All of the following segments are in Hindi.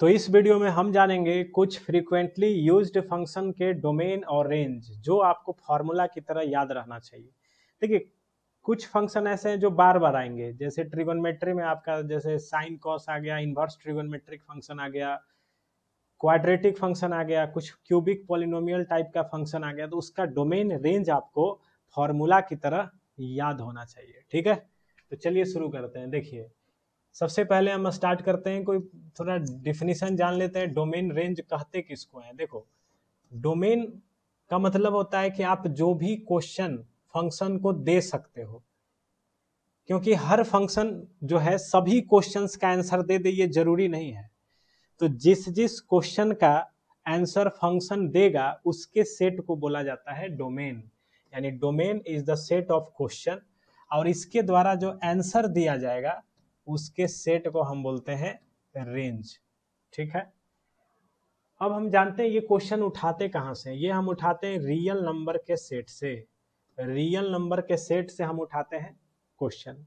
तो इस वीडियो में हम जानेंगे कुछ फ्रीक्वेंटली यूज्ड फंक्शन के डोमेन और रेंज जो आपको फॉर्मूला की तरह याद रहना चाहिए। देखिए, कुछ फंक्शन ऐसे हैं जो बार बार आएंगे, जैसे ट्रिगोनोमेट्री में आपका जैसे साइन कॉस आ गया, इन्वर्स ट्रिगोनोमेट्रिक फंक्शन आ गया, क्वाड्रेटिक फंक्शन आ गया, कुछ क्यूबिक पॉलिनोमियल टाइप का फंक्शन आ गया, तो उसका डोमेन रेंज आपको फॉर्मूला की तरह याद होना चाहिए। ठीक है, तो चलिए शुरू करते हैं। देखिए, सबसे पहले हम स्टार्ट करते हैं, कोई थोड़ा डिफिनीशन जान लेते हैं। डोमेन रेंज कहते किसको हैं? देखो, डोमेन का मतलब होता है कि आप जो भी क्वेश्चन फंक्शन को दे सकते हो, क्योंकि हर फंक्शन जो है सभी क्वेश्चंस का आंसर दे दे ये जरूरी नहीं है। तो जिस जिस क्वेश्चन का आंसर फंक्शन देगा उसके सेट को बोला जाता है डोमेन। यानी domain is the set of question, और इसके द्वारा जो आंसर दिया जाएगा उसके सेट को हम बोलते हैं रेंज। ठीक है, अब हम जानते हैं ये क्वेश्चन उठाते कहाँ से? ये हम उठाते हैं रियल नंबर के सेट से। रियल नंबर के सेट से हम उठाते हैं क्वेश्चन।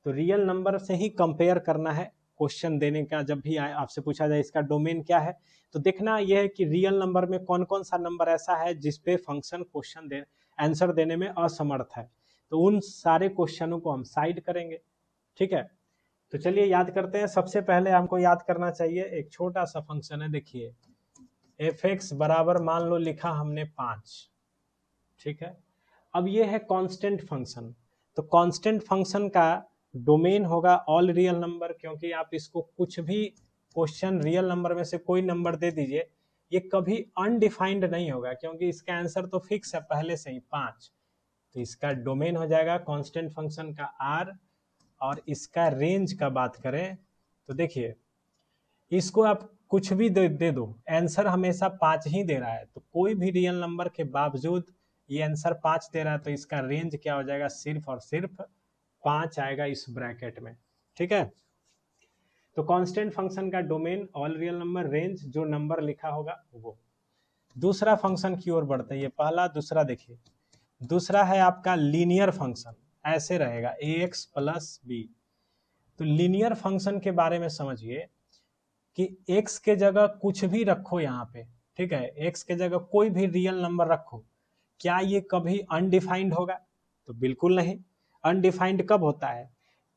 तो रियल नंबर से ही कंपेयर करना है क्वेश्चन देने का। जब भी आपसे पूछा जाए इसका डोमेन क्या है, तो देखना यह है कि रियल नंबर में कौन कौन सा नंबर ऐसा है जिसपे फंक्शन क्वेश्चन दे आंसर देने में असमर्थ है। तो उन सारे क्वेश्चनों को हम साइड करेंगे। ठीक है, तो चलिए याद करते हैं। सबसे पहले हमको याद करना चाहिए एक छोटा सा फंक्शन है। देखिए, एफ एक्स बराबर मान लो लिखा हमने 5। ठीक है, अब ये है कांस्टेंट फंक्शन। तो कांस्टेंट फंक्शन का डोमेन होगा ऑल रियल नंबर, क्योंकि आप इसको कुछ भी क्वेश्चन रियल नंबर में से कोई नंबर दे दीजिए, ये कभी अनडिफाइंड नहीं होगा, क्योंकि इसका आंसर तो फिक्स है पहले से ही 5। तो इसका डोमेन हो जाएगा कांस्टेंट फंक्शन का आर। और इसका रेंज का बात करें तो देखिए, इसको आप कुछ भी दे दो, आंसर हमेशा 5 ही दे रहा है। तो कोई भी रियल नंबर के बावजूद ये आंसर 5 दे रहा है, तो इसका रेंज क्या हो जाएगा? सिर्फ और सिर्फ 5 आएगा इस ब्रैकेट में। ठीक है, तो कांस्टेंट फंक्शन का domain all real number, range जो नंबर लिखा होगा वो। दूसरा फंक्शन की ओर बढ़ते हैं। ये पहला, दूसरा देखिए, दूसरा है आपका लीनियर फंक्शन। ऐसे रहेगा ax प्लस बी। तो लीनियर फंक्शन के बारे में समझिए कि x के जगह कुछ भी रखो यहाँ पे। ठीक है, x के जगह कोई भी रियल नंबर रखो, क्या ये कभी अनडिफाइंड होगा? तो बिल्कुल नहीं। अनडिफाइंड कब होता है?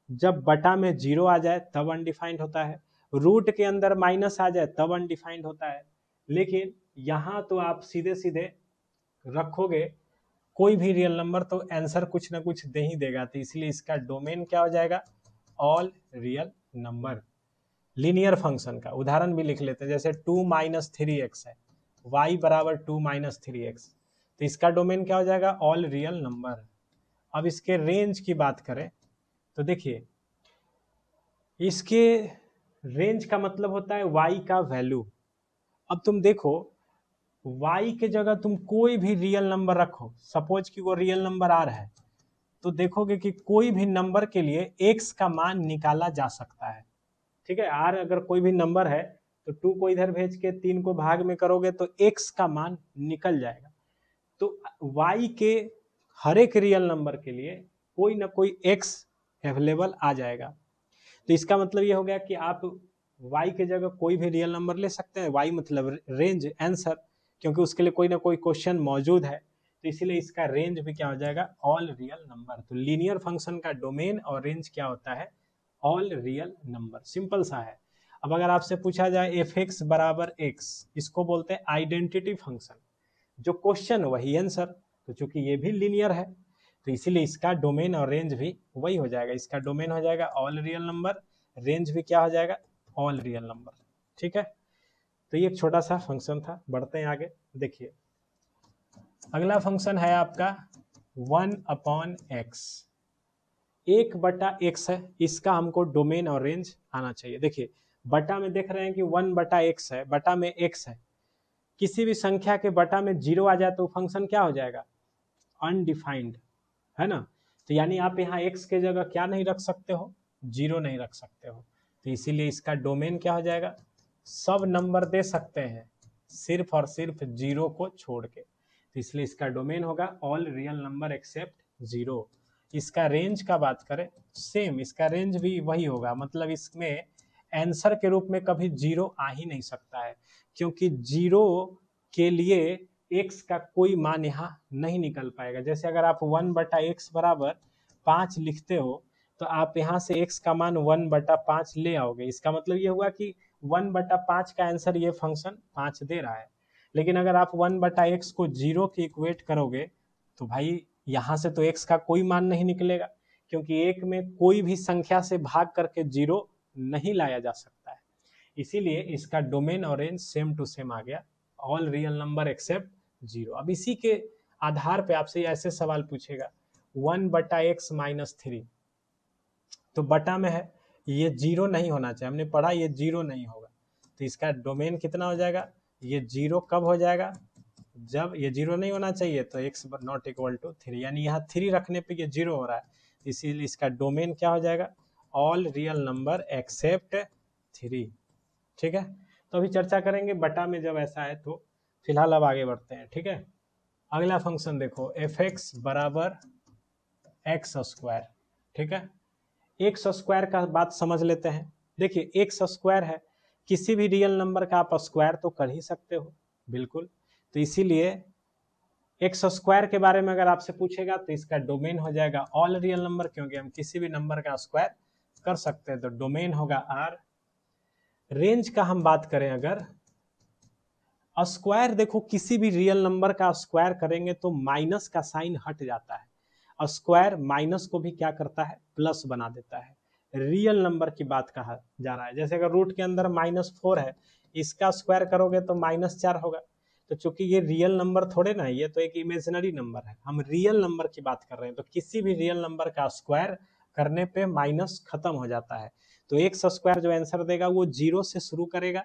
जब बटा में 0 आ जाए तब अनडिफाइंड होता है, रूट के अंदर माइनस आ जाए तब अनडिफाइंड होता है। लेकिन यहाँ तो आप सीधे सीधे रखोगे कोई भी रियल नंबर तो आंसर कुछ ना कुछ दे ही देगा। तो इसलिए इसका डोमेन क्या हो जाएगा? All real number. Linear function का उदाहरण भी लिख लेते हैं, जैसे 2 माइनस 3x है, y बराबर 2 माइनस 3x। तो इसका डोमेन क्या हो जाएगा? All real number. अब इसके रेंज की बात करें तो देखिए, इसके रेंज का मतलब होता है y का वैल्यू। अब तुम देखो, y के जगह तुम कोई भी रियल नंबर रखो, सपोज कि वो रियल नंबर r है, तो देखोगे कि कोई भी नंबर के लिए x का मान निकाला जा सकता है। ठीक है, r अगर कोई भी नंबर है तो 2 को इधर भेज के 3 को भाग में करोगे तो x का मान निकल जाएगा। तो y के हर एक रियल नंबर के लिए कोई ना कोई x अवेलेबल आ जाएगा। तो इसका मतलब ये हो गया कि आप y के जगह कोई भी रियल नंबर ले सकते हैं। y मतलब रेंज, आंसर, क्योंकि उसके लिए कोई ना कोई क्वेश्चन मौजूद है। तो इसीलिए इसका रेंज भी क्या हो जाएगा? All real number. तो लीनियर फंक्शन का डोमेन और रेंज क्या होता है? All real number. सिंपल सा है। अब अगर आपसे पूछा जाए एफ एक्स बराबर एक्स, इसको बोलते हैं आइडेंटिटी फंक्शन। जो क्वेश्चन वही आंसर। तो चूंकि ये भी लीनियर है तो इसीलिए इसका डोमेन और रेंज भी वही हो जाएगा। इसका डोमेन हो जाएगा ऑल रियल नंबर, रेंज भी क्या हो जाएगा? All real number. ठीक है, तो ये एक छोटा सा फंक्शन था। बढ़ते हैं आगे। देखिए, अगला फंक्शन है आपका 1/x। 1/x है, इसका हमको डोमेन और रेंज आना चाहिए। देखिए, बटा में देख रहे हैं कि 1/x है, बटा में x है। किसी भी संख्या के बटा में 0 आ जाए तो फंक्शन क्या हो जाएगा? अनडिफाइंड, है ना। तो यानी आप यहाँ x के जगह क्या नहीं रख सकते हो? 0 नहीं रख सकते हो। तो इसीलिए इसका डोमेन क्या हो जाएगा? सब नंबर दे सकते हैं सिर्फ और सिर्फ 0 को छोड़ के। तो इसलिए इसका डोमेन होगा ऑल रियल नंबर एक्सेप्ट 0। इसका रेंज का बात करें, सेम इसका रेंज भी वही होगा, मतलब इसमें आंसर के रूप में कभी जीरो आ ही नहीं सकता है, क्योंकि जीरो के लिए x का कोई मान यहाँ नहीं निकल पाएगा। जैसे अगर आप 1/x बराबर 5 लिखते हो तो आप यहाँ से x का मान 1/5 ले आओगे। इसका मतलब ये हुआ कि 1/5 का आंसर ये फंक्शन 5 दे रहा है। लेकिन अगर आप 1/x को जीरो के इक्वेट करोगे तो भाई यहाँ से तो x का कोई मान नहीं निकलेगा, क्योंकि एक में कोई भी संख्या से भाग करके जीरो नहीं लाया जा सकता है। इसीलिए इसका डोमेन और रेंज सेम टू सेम आ गया, all real number except zero. अब इसी के आधार पे आपसे ऐसे सवाल पूछेगा 1/x - 3, तो बटा में है, ये जीरो नहीं होना चाहिए, हमने पढ़ा ये जीरो नहीं होगा, तो इसका डोमेन कितना हो जाएगा, ये जीरो कब हो जाएगा, जब ये जीरो नहीं होना चाहिए तो x नॉट इक्वल टू 3, यानी यहाँ 3 रखने पे ये जीरो हो रहा है, इसीलिए इसका डोमेन क्या हो जाएगा, ऑल रियल नंबर एक्सेप्ट 3। ठीक है, तो अभी चर्चा करेंगे बटा में जब ऐसा है, तो फिलहाल अब आगे बढ़ते हैं। ठीक है, अगला फंक्शन देखो f(x) बराबर x²। ठीक है, x² का बात समझ लेते हैं। देखिए x² है, किसी भी रियल नंबर का आप स्क्वायर तो कर ही सकते हो, बिल्कुल, तो इसीलिए x² के बारे में अगर आपसे पूछेगा तो इसका डोमेन हो जाएगा ऑल रियल नंबर, क्योंकि हम किसी भी नंबर का स्क्वायर कर सकते हैं, तो डोमेन होगा R। रेंज का हम बात करें अगर, स्क्वायर देखो किसी भी रियल नंबर का स्क्वायर करेंगे तो माइनस का साइन हट जाता है, स्क्वायर माइनस को भी क्या करता है, प्लस बना देता है। रियल नंबर की बात कहा जा रहा है, जैसे अगर रूट के अंदर -4 है, इसका स्क्वायर करोगे तो -4 होगा, तो चूंकि ये रियल नंबर थोड़े ना है, ये तो एक इमेजिनरी नंबर है, हम रियल नंबर की बात कर रहे हैं, तो किसी भी रियल नंबर का स्क्वायर करने पे माइनस खत्म हो जाता है। तो x² जो आंसर देगा वो जीरो से शुरू करेगा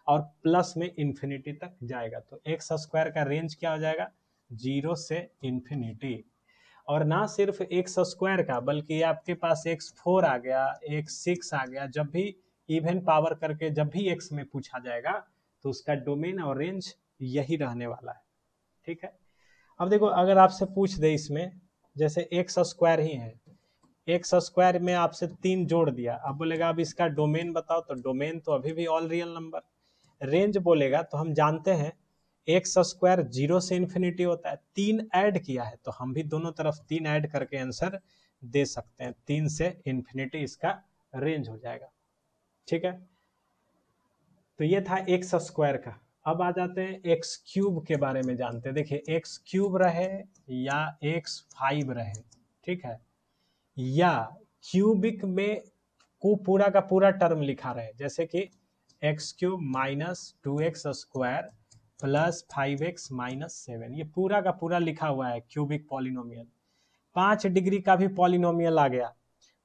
और प्लस में इन्फिनिटी तक जाएगा, तो x² का रेंज क्या हो जाएगा, 0 से इन्फिनिटी। और ना सिर्फ x² का, बल्कि आपके पास x4 आ गया, x6 आ गया, जब भी इवन पावर करके जब भी x में पूछा जाएगा तो उसका डोमेन और रेंज यही रहने वाला है। ठीक है, अब देखो अगर आपसे पूछ दे इसमें, जैसे x² ही है, x² में आपसे 3 जोड़ दिया, अब बोलेगा अब इसका डोमेन बताओ, तो डोमेन तो अभी भी ऑल रियल नंबर। रेंज बोलेगा तो हम जानते हैं x² 0 से इन्फिनिटी होता है, 3 ऐड किया है तो हम भी दोनों तरफ 3 ऐड करके आंसर दे सकते हैं, 3 से इन्फिनिटी इसका रेंज हो जाएगा। ठीक है, तो ये था x² का। अब आ जाते हैं x³ के बारे में जानते हैं। देखिए x³ रहे या x5 रहे, ठीक है, या क्यूबिक में को पूरा का पूरा टर्म लिखा रहे, जैसे कि x³ - 2x² + 5x - 7, ये पूरा का पूरा लिखा हुआ है क्यूबिक पॉलिनोमियल। 5 डिग्री का भी पॉलिनोमियल आ गया,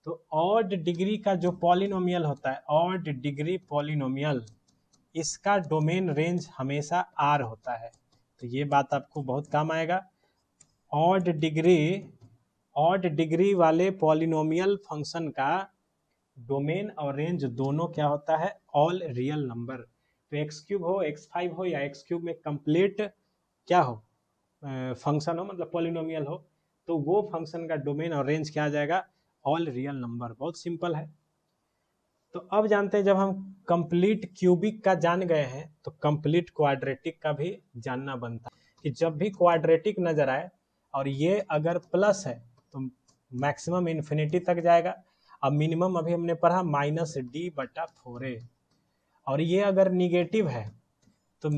तो ऑड डिग्री का जो पॉलिनोमियल होता है, ऑड डिग्री पॉलिनोमियल, इसका डोमेन रेंज हमेशा R होता है, तो ये बात आपको बहुत काम आएगा। ऑड डिग्री वाले पॉलिनोमियल फंक्शन का डोमेन और रेंज दोनों क्या होता है, ऑल रियल नंबर। तो x³ हो, x5 हो या x³ में कंप्लीट क्या हो, फंक्शन हो, मतलब पॉलिनोमियल हो, तो वो फंक्शन का डोमेन और रेंज क्या आ जाएगा, ऑल रियल नंबर। बहुत सिंपल है। तो अब जानते हैं, जब हम कंप्लीट क्यूबिक का जान गए हैं तो कंप्लीट क्वाड्रेटिक का भी जानना बनता है, कि जब भी क्वाड्रेटिक नजर आए और ये अगर प्लस है तो मैक्सिमम इन्फिनिटी तक जाएगा, अब मिनिमम अभी हमने पढ़ा -d/4a, और ये अगर निगेटिव है तो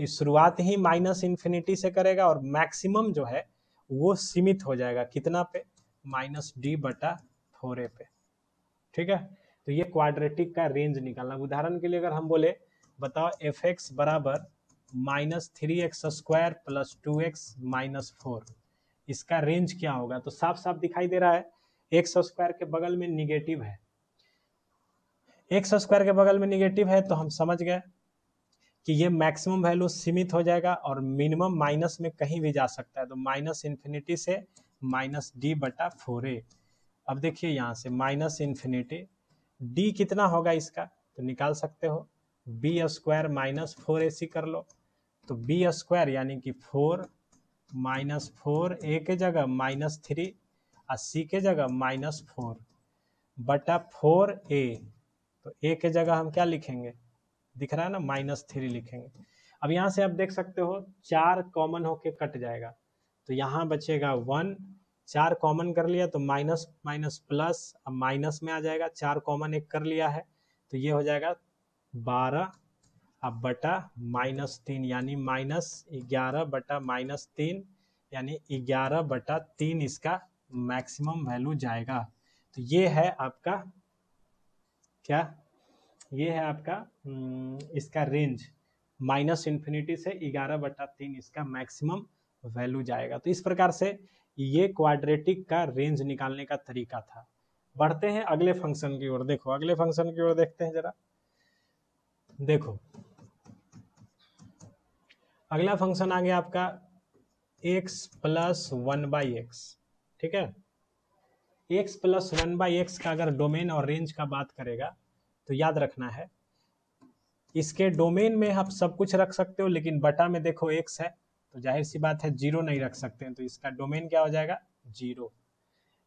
शुरुआत ही -इन्फिनिटी से करेगा और मैक्सिमम जो है वो सीमित हो जाएगा कितना पे, -d/4a पे। ठीक है, तो ये क्वाड्रेटिक का रेंज निकालना। उदाहरण के लिए अगर हम बोले बताओ f(x) बराबर -3x² + 2x - 4, इसका रेंज क्या होगा, तो साफ साफ दिखाई दे रहा है x² के बगल में निगेटिव है, x² के बगल में निगेटिव है तो हम समझ गए कि ये मैक्सिमम वैल्यू सीमित हो जाएगा और मिनिमम माइनस में कहीं भी जा सकता है, तो -इन्फिनिटी से -d/4a। अब देखिए यहाँ से -इन्फिनिटी, d कितना होगा इसका तो निकाल सकते हो, b² - 4ac कर लो, तो b² यानी कि 4 - 4 a के जगह -3 और c के जगह -4 बटा 4a, तो a के जगह हम क्या लिखेंगे, दिख रहा है ना, -3 लिखेंगे। अब यहाँ से आप देख सकते हो 4 कॉमन होके कट जाएगा, तो यहाँ बचेगा 1, 4 कॉमन कर लिया तो माइनस माइनस प्लस, अब माइनस में आ जाएगा, 4 कॉमन एक कर लिया है तो ये हो जाएगा 12 अब बटा -3 यानी -11 बटा -3 यानी 11/3 इसका मैक्सिमम वैल्यू जाएगा। तो ये है आपका क्या, ये है आपका इसका रेंज -∞ से 11/3 इसका मैक्सिमम वैल्यू जाएगा। तो इस प्रकार से ये क्वाड्रेटिक का रेंज निकालने का तरीका था। बढ़ते हैं अगले फंक्शन की ओर। देखो अगले फंक्शन की ओर देखते हैं जरा। देखो अगला फंक्शन आ गया आपका x + 1/x, ठीक है। x + 1/x का अगर डोमेन और रेंज का बात करेगा तो याद रखना है, इसके डोमेन में आप सब कुछ रख सकते हो, लेकिन बटा में देखो x है तो जाहिर सी बात है 0 नहीं रख सकते हैं, तो इसका डोमेन क्या हो जाएगा 0।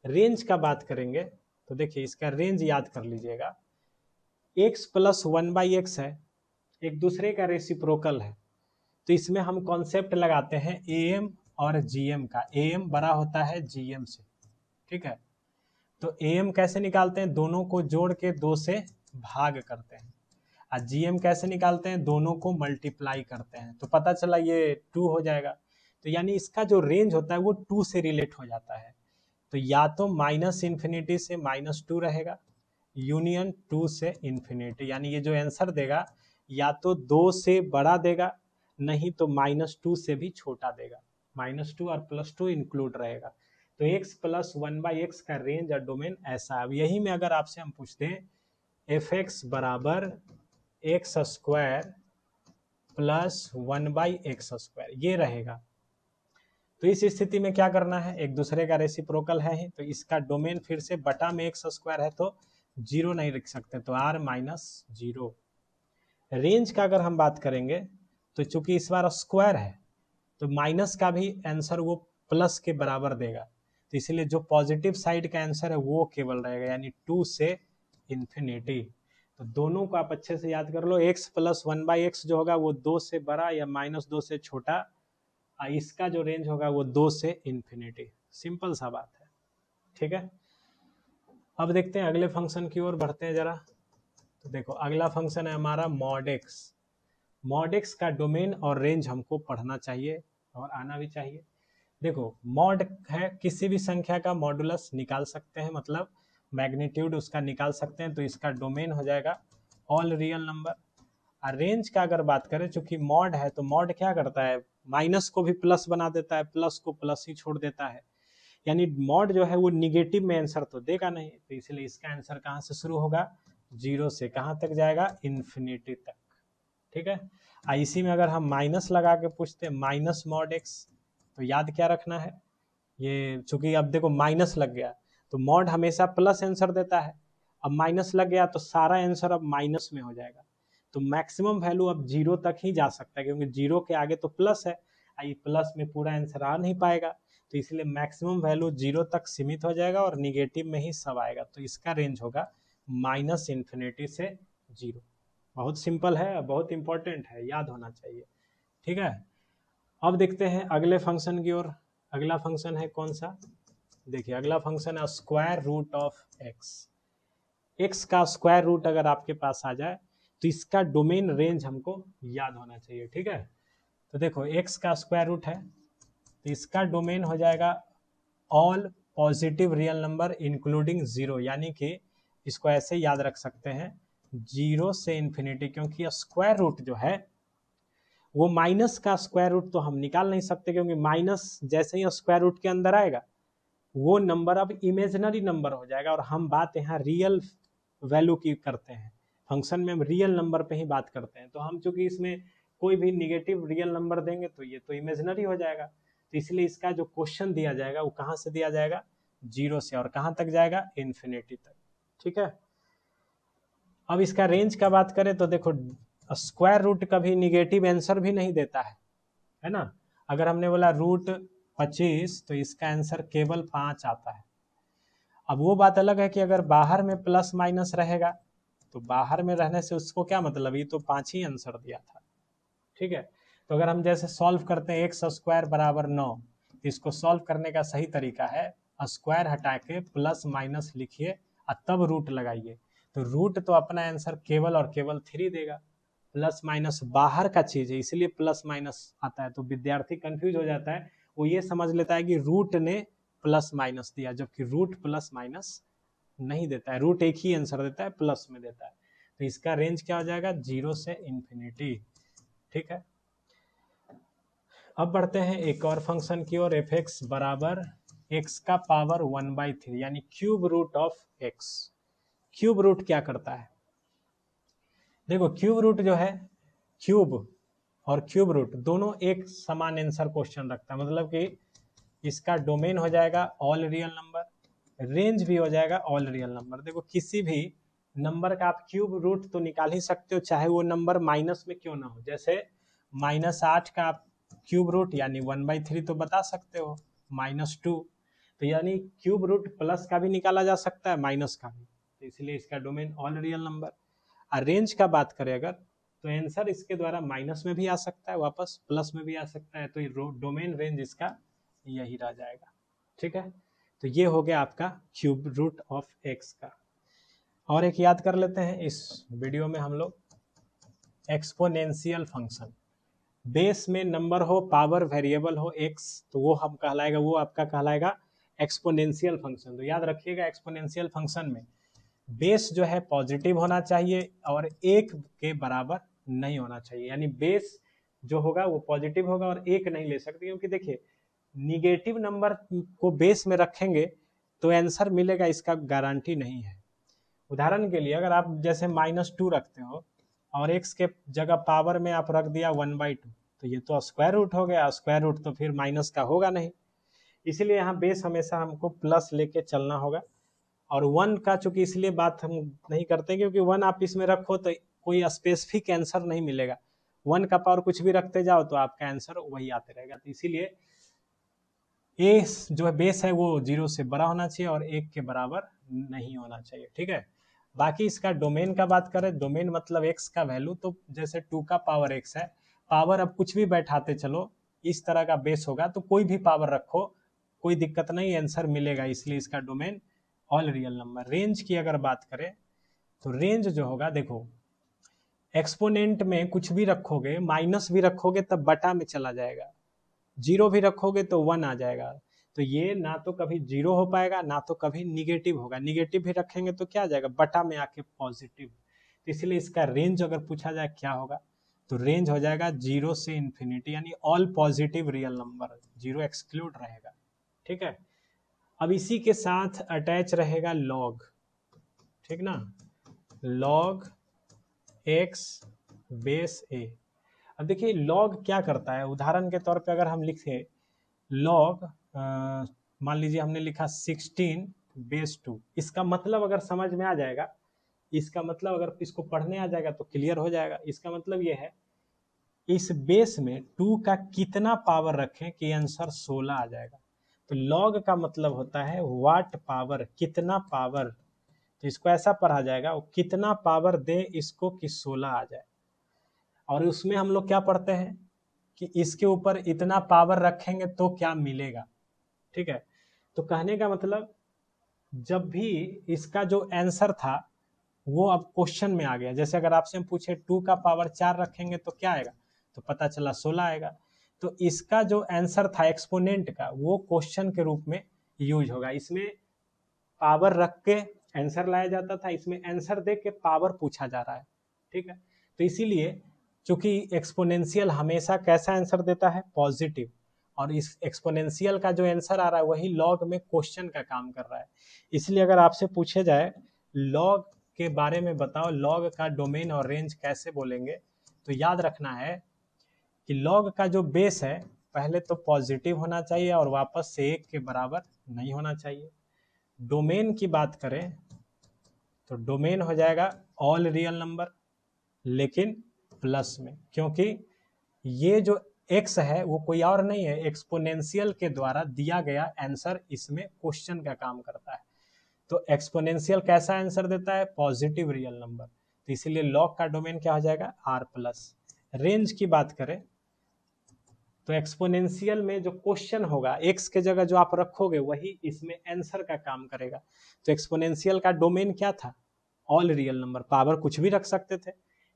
रेंज का बात करेंगे तो देखिए इसका रेंज याद कर लीजिएगा, x + 1/x है, एक दूसरे का रेसिप्रोकल है, तो इसमें हम कॉन्सेप्ट लगाते हैं am और gm का। am बड़ा होता है gm से, ठीक है। तो am कैसे निकालते हैं, दोनों को जोड़ के 2 से भाग करते हैं, और gm कैसे निकालते हैं, दोनों को मल्टीप्लाई करते हैं, तो पता चला ये 2 हो जाएगा। तो यानी इसका जो रेंज होता है वो 2 से रिलेट हो जाता है। तो या तो -∞ से -2 रहेगा, यूनियन 2 से इन्फिनिटी, यानी ये जो आंसर देगा या तो 2 से बड़ा देगा, नहीं तो -2 से भी छोटा देगा, -2 और +2 इंक्लूड रहेगा। तो x + 1/x का रेंज और डोमेन ऐसा है। अब यही में अगर आपसे हम पूछते हैं fx = x² + 1/x², ये रहेगा, तो इस स्थिति में क्या करना है, एक दूसरे का रेसिप्रोकल है ही, तो इसका डोमेन फिर से बटा में x² है तो 0 नहीं लिख सकते, तो r - 0। रेंज का अगर हम बात करेंगे तो चूंकि इस बार स्क्वायर है तो माइनस का भी आंसर वो प्लस के बराबर देगा, तो इसलिए जो पॉजिटिव साइड का आंसर है वो केवल रहेगा, यानी 2 से इन्फिनिटी। तो दोनों को आप अच्छे से याद कर लो, x + 1/x जो होगा वो 2 से बड़ा या -2 से छोटा, इसका जो रेंज होगा वो 2 से इन्फिनिटी। सिंपल सा बात है, ठीक है। अब देखते हैं अगले फंक्शन की ओर बढ़ते हैं जरा। तो देखो अगला फंक्शन है हमारा mod x। mod x का डोमेन और रेंज हमको पढ़ना चाहिए और आना भी चाहिए। देखो मॉड है, किसी भी संख्या का मॉडुलस निकाल सकते हैं, मतलब मैग्नीट्यूड उसका निकाल सकते हैं, तो इसका डोमेन हो जाएगा ऑल रियल नंबर। और रेंज का अगर बात करें, चूंकि मॉड है तो मॉड क्या करता है, माइनस को भी प्लस बना देता है, प्लस को प्लस ही छोड़ देता है, यानी मॉड जो है वो निगेटिव में आंसर तो देगा नहीं, तो इसलिए इसका आंसर कहाँ से शुरू होगा, 0 से कहाँ तक जाएगा, इन्फिनिटी तक, ठीक है। इसी में अगर हम माइनस लगा के पूछते हैं -mod x, तो याद क्या रखना है, ये चूंकि अब देखो माइनस लग गया तो मॉड हमेशा प्लस आंसर देता है, अब माइनस लग गया तो सारा आंसर अब माइनस में हो जाएगा, तो मैक्सिमम वैल्यू अब 0 तक ही जा सकता है, क्योंकि 0 के आगे तो प्लस है, ये प्लस में पूरा आंसर आ नहीं पाएगा, तो इसलिए मैक्सिमम वैल्यू 0 तक सीमित हो जाएगा और निगेटिव में ही सब आएगा, तो इसका रेंज होगा -∞ से 0। बहुत सिंपल है, बहुत इंपॉर्टेंट है, याद होना चाहिए, ठीक है। अब देखते हैं अगले फंक्शन की ओर। अगला फंक्शन है कौन सा, देखिए अगला फंक्शन है square root of x। x का स्क्वायर रूट अगर आपके पास आ जाए तो इसका डोमेन रेंज हमको याद होना चाहिए, ठीक है। तो देखो x का स्क्वायर रूट है तो इसका डोमेन हो जाएगा all positive real number including 0, यानी कि इसको ऐसे याद रख सकते हैं 0 से इन्फिनिटी, क्योंकि स्क्वायर रूट जो है वो माइनस का स्क्वायर रूट तो हम निकाल नहीं सकते, क्योंकि माइनस जैसे ही स्क्वायर रूट के अंदर आएगा वो नंबर अब इमेजिनरी नंबर हो जाएगा, और हम बात यहाँ रियल वैल्यू की करते हैं, फंक्शन में हम रियल नंबर पे ही बात करते हैं, तो हम चूंकि इसमें कोई भी निगेटिव रियल नंबर देंगे तो ये तो इमेजिनरी हो जाएगा, तो इसलिए इसका जो क्वेश्चन दिया जाएगा वो कहाँ से दिया जाएगा, 0 से, और कहाँ तक जाएगा, इन्फिनिटी तक, ठीक है। अब इसका रेंज का बात करें तो देखो स्क्वायर रूट कभी निगेटिव आंसर भी नहीं देता है ना। अगर हमने बोला √25 तो इसका आंसर केवल 5 आता है। अब वो बात अलग है कि अगर बाहर में प्लस माइनस रहेगा तो बाहर में रहने से उसको क्या मतलब, ये तो 5 ही आंसर दिया था। ठीक है, तो अगर हम जैसे सॉल्व करते हैं एक्स स्क्वायर बराबर 9, तो इसको सॉल्व करने का सही तरीका है स्क्वायर हटा के प्लस माइनस लिखिए और तब रूट लगाइए। तो रूट तो अपना आंसर केवल और केवल 3 देगा, प्लस माइनस बाहर का चीज है इसलिए प्लस माइनस आता है। तो विद्यार्थी कंफ्यूज हो जाता है, वो ये समझ लेता है कि रूट ने प्लस माइनस दिया, जबकि रूट प्लस माइनस नहीं देता है, रूट एक ही आंसर देता है, प्लस में देता है। तो इसका रेंज क्या हो जाएगा, 0 से इन्फिनिटी। ठीक है, अब बढ़ते हैं एक और फंक्शन की ओर, एफ एक्स बराबर एक्स का पावर 1/3 यानी cube root of x. Cube root क्या करता है, देखो क्यूब रूट जो है, क्यूब और क्यूब रूट दोनों एक समान आंसर क्वेश्चन रखता है, मतलब कि इसका डोमेन हो जाएगा ऑल रियल नंबर, रेंज भी हो जाएगा ऑल रियल नंबर। देखो किसी भी नंबर का आप क्यूब रूट तो निकाल ही सकते हो, चाहे वो नंबर माइनस में क्यों ना हो। जैसे -8 का आप क्यूब रूट यानी 1/3 तो बता सकते हो, -2, तो यानी क्यूब रूट प्लस का भी निकाला जा सकता है, माइनस का भी, तो इसलिए इसका डोमेन ऑल रियल नंबर। और रेंज का बात करें अगर, तो आंसर इसके द्वारा माइनस में भी आ सकता है, वापस प्लस में भी आ सकता है, तो डोमेन रेंज इसका यही रह जाएगा। ठीक है, तो ये हो गया आपका क्यूब रूट ऑफ एक्स का। और एक याद कर लेते हैं इस वीडियो में हम लोग, एक्सपोनेंशियल फंक्शन, बेस में नंबर हो, पावर वेरिएबल हो एक्स, तो वो हम कहलाएगा, वो आपका कहलाएगा एक्सपोनेंशियल फंक्शन। तो याद रखिएगा एक्सपोनेंशियल फंक्शन में बेस जो है पॉजिटिव होना चाहिए और 1 के बराबर नहीं होना चाहिए, यानी बेस जो होगा वो पॉजिटिव होगा और 1 नहीं ले सकते, क्योंकि देखिए निगेटिव नंबर को बेस में रखेंगे तो आंसर मिलेगा, इसका गारंटी नहीं है। उदाहरण के लिए अगर आप जैसे -2 रखते हो और एक्स के जगह पावर में आप रख दिया 1/2, तो ये तो स्क्वायर रूट हो गया, स्क्वायर रूट तो फिर माइनस का होगा नहीं, इसीलिए यहाँ बेस हमेशा हमको प्लस लेके चलना होगा। और 1 का चूंकि इसलिए बात हम नहीं करते क्योंकि 1 आप इसमें रखो तो कोई स्पेसिफिक आंसर नहीं मिलेगा, 1 का पावर कुछ भी रखते जाओ तो आपका आंसर वही आते रहेगा। तो इसीलिए ए जो है बेस है वो 0 से बड़ा होना चाहिए और 1 के बराबर नहीं होना चाहिए। ठीक है, बाकी इसका डोमेन का बात करें, डोमेन मतलब एक्स का वैल्यू, तो जैसे 2 का पावर एक्स है, पावर अब कुछ भी बैठाते चलो, इस तरह का बेस होगा तो कोई भी पावर रखो कोई दिक्कत नहीं, आंसर मिलेगा, इसलिए इसका domain all real number. Range की अगर बात करें तो रेंज जो होगा, देखो एक्सपोनेंट में कुछ भी रखोगे, माइनस भी रखोगे तब बटा में चला जाएगा, 0 भी रखोगे तो 1 आ जाएगा, तो ये ना तो कभी 0 हो पाएगा ना तो कभी निगेटिव होगा, निगेटिव भी रखेंगे तो क्या आ जाएगा, बटा में आके पॉजिटिव। तो इसलिए इसका रेंज अगर पूछा जाए क्या होगा, तो रेंज हो जाएगा 0 से इन्फिनिटी, यानी all positive real number, 0 exclude रहेगा। ठीक है, अब इसी के साथ अटैच रहेगा लॉग, ठीक ना, लॉग एक्स बेस ए। अब देखिए लॉग क्या करता है, उदाहरण के तौर पे अगर हम लिखे लॉग, मान लीजिए हमने लिखा 16/2, इसका मतलब अगर समझ में आ जाएगा, इसका मतलब अगर इसको पढ़ने आ जाएगा तो क्लियर हो जाएगा। इसका मतलब ये है इस बेस में 2 का कितना पावर रखें कि आंसर 16 आ जाएगा। तो लॉग का मतलब होता है व्हाट पावर, कितना पावर, तो इसको ऐसा पढ़ा जाएगा वो कितना पावर दे इसको कि 16 आ जाए। और उसमें हम लोग क्या पढ़ते हैं कि इसके ऊपर इतना पावर रखेंगे तो क्या मिलेगा। ठीक है, तो कहने का मतलब जब भी इसका जो आंसर था वो अब क्वेश्चन में आ गया, जैसे अगर आपसे हम पूछे 2 का पावर 4 रखेंगे तो क्या आएगा, तो पता चला 16 आएगा, तो इसका जो आंसर था एक्सपोनेंट का वो क्वेश्चन के रूप में यूज होगा। इसमें पावर रख के आंसर लाया जाता था, इसमें आंसर दे के पावर पूछा जा रहा है। ठीक है, तो इसीलिए चूंकि एक्सपोनेंशियल हमेशा कैसा आंसर देता है, पॉजिटिव, और इस एक्सपोनेंशियल का जो आंसर आ रहा है वही लॉग में क्वेश्चन का काम कर रहा है। इसलिए अगर आपसे पूछे जाए लॉग के बारे में बताओ, लॉग का डोमेन और रेंज कैसे बोलेंगे, तो याद रखना है कि लॉग का जो बेस है पहले तो पॉजिटिव होना चाहिए और वापस से 1 के बराबर नहीं होना चाहिए। डोमेन की बात करें तो डोमेन हो जाएगा ऑल रियल नंबर लेकिन प्लस में, क्योंकि ये जो x है वो कोई और नहीं है, एक्सपोनेंशियल के द्वारा दिया गया आंसर इसमें क्वेश्चन का काम करता है। तो एक्सपोनेंशियल कैसा आंसर देता है, पॉजिटिव रियल नंबर, तो इसीलिए लॉग का डोमेन क्या हो जाएगा r प्लस। रेंज की बात करें तो एक्सपोनेंशियल में जो क्वेश्चन होगा x के जगह जो आप रखोगे वही इसमें आंसर का काम करेगा। तो एक्सपोनेंशियल का डोमेन क्या था, ऑल रियल नंबर, पावर कुछ भी रख सकते थे,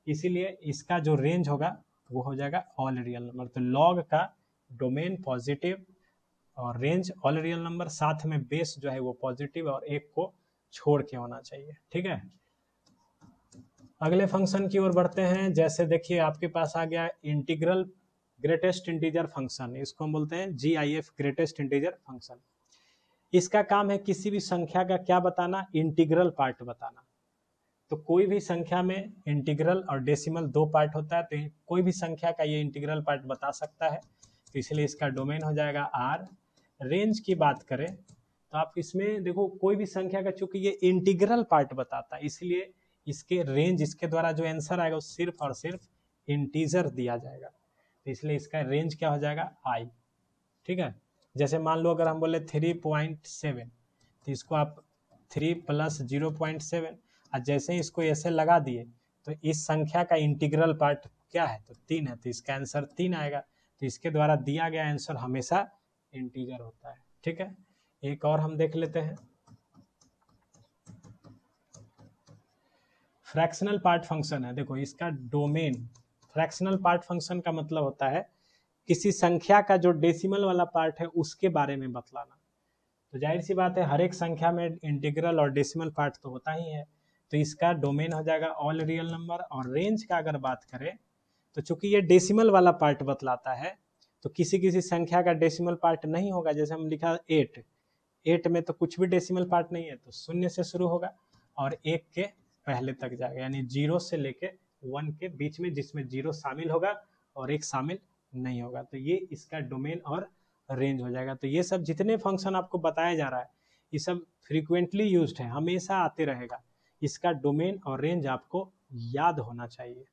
इसीलिए इसका जो रेंज होगा वो हो जाएगा ऑल रियल नंबर। तो लॉग का डोमेन पॉजिटिव और रेंज ऑल रियल नंबर, साथ में बेस जो है वो पॉजिटिव और एक को छोड़ के होना चाहिए। ठीक है, अगले फंक्शन की ओर बढ़ते हैं। जैसे देखिए आपके पास आ गया इंटीग्रल ग्रेटेस्ट इंटीजर फंक्शन, इसको हम बोलते हैं GIF ग्रेटेस्ट इंटीजर फंक्शन। इसका काम है किसी भी संख्या का क्या बताना, इंटीग्रल पार्ट बताना। तो कोई भी संख्या में इंटीग्रल और डेसिमल दो पार्ट होता है, तो कोई भी संख्या का ये इंटीग्रल पार्ट बता सकता है, तो इसलिए इसका डोमेन हो जाएगा R। रेंज की बात करें तो आप इसमें देखो कोई भी संख्या का चूंकि ये इंटीग्रल पार्ट बताता है, इसलिए इसके रेंज, इसके द्वारा जो आंसर आएगा वो सिर्फ और सिर्फ इंटीजर दिया जाएगा, तो इसलिए इसका रेंज क्या हो जाएगा I। ठीक है, जैसे मान लो अगर हम बोले 3.7 तो इसको आप 3 + 0.7, और जैसे ही इसको ऐसे लगा दिए तो इस संख्या का इंटीग्रल पार्ट क्या है, तो 3 है, तो इसका आंसर 3 आएगा। तो इसके द्वारा दिया गया आंसर हमेशा इंटीजर होता है। ठीक है, एक और हम देख लेते हैं, फ्रैक्शनल पार्ट फंक्शन है। देखो इसका डोमेन, फ्रैक्शनल पार्ट फंक्शन का मतलब होता है किसी संख्या का जो डेसिमल वाला पार्ट है उसके बारे में बतलाना। तो जाहिर सी बात है हर एक संख्या में इंटीग्रल और डेसिमल पार्ट तो होता ही है, तो इसका डोमेन हो जाएगा ऑल रियल नंबर। और रेंज का अगर बात करें तो चूंकि ये डेसिमल वाला पार्ट बतलाता है, तो किसी किसी संख्या का डेसिमल पार्ट नहीं होगा। जैसे हम लिखा 8 में तो कुछ भी डेसिमल पार्ट नहीं है, तो 0 से शुरू होगा और 1 के पहले तक जाएगा, यानी 0 से लेके 1 के बीच में, जिसमें 0 शामिल होगा और 1 शामिल नहीं होगा। तो ये इसका डोमेन और रेंज हो जाएगा। तो ये सब जितने फंक्शन आपको बताया जा रहा है ये सब फ्रीक्वेंटली यूज्ड है, हमेशा आते रहेगा। इसका डोमेन और रेंज आपको याद होना चाहिए।